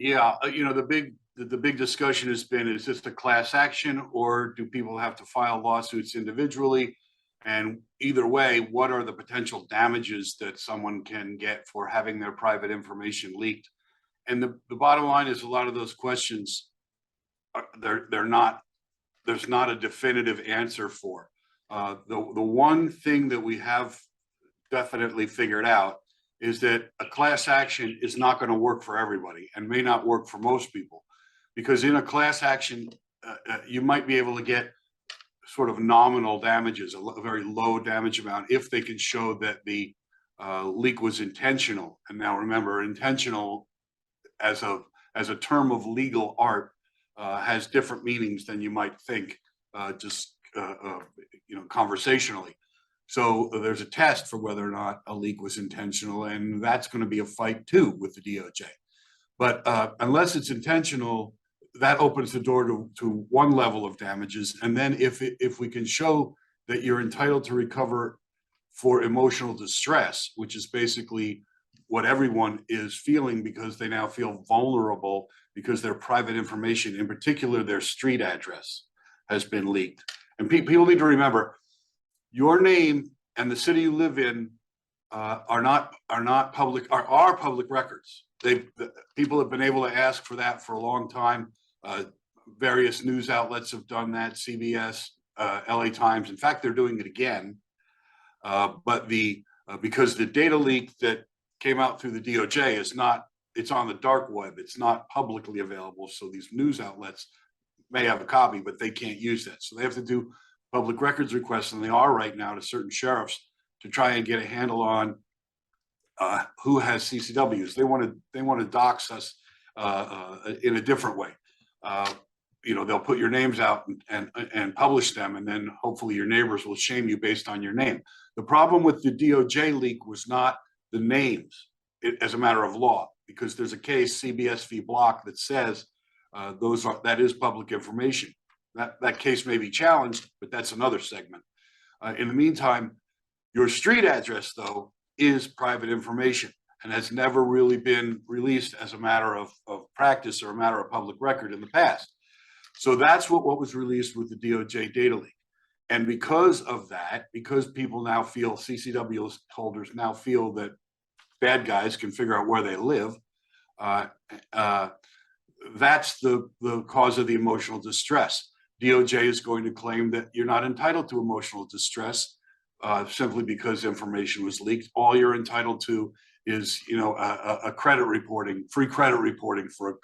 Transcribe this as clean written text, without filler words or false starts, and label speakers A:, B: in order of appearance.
A: Yeah, the big discussion has been, is this a class action or do people have to file lawsuits individually? And either way, what are the potential damages that someone can get for having their private information leaked? And the bottom line is, a lot of those questions they're not, there's not a definitive answer for. The one thing that we have definitely figured out is that a class action is not going to work for everybody and may not work for most people, because in a class action, you might be able to get sort of nominal damages, a very low damage amount, if they can show that the leak was intentional. And now remember, intentional as a term of legal art has different meanings than you might think, just conversationally. So there's a test for whether or not a leak was intentional, and that's going to be a fight too with the DOJ. But unless it's intentional, that opens the door to one level of damages. And then if we can show that you're entitled to recover for emotional distress, which is basically what everyone is feeling, because they now feel vulnerable because their private information, in particular their street address, has been leaked. And people need to remember, your name and the city you live in are public records. People have been able to ask for that for a long time. Various news outlets have done that, CBS, LA Times. In fact, they're doing it again. But because the data leak that came out through the DOJ is not, it's on the dark web. It's not publicly available. So these news outlets may have a copy, but they can't use that. So they have to do public records requests, and they are right now, to certain sheriffs, to try and get a handle on who has CCWs. They want to dox us in a different way. They'll put your names out and publish them, and then hopefully your neighbors will shame you based on your name. The problem with the DOJ leak was not the names, as a matter of law, because there's a case, CBS v. Block, that says that is public information. That case may be challenged, but that's another segment. In the meantime, your street address, though, is private information and has never really been released as a matter of practice or a matter of public record in the past. So that's what was released with the DOJ data leak. And because of that, because people now feel, CCW holders now feel that bad guys can figure out where they live, that's the cause of the emotional distress. DOJ is going to claim that you're not entitled to emotional distress simply because information was leaked. All you're entitled to is, a credit reporting, free credit reporting for a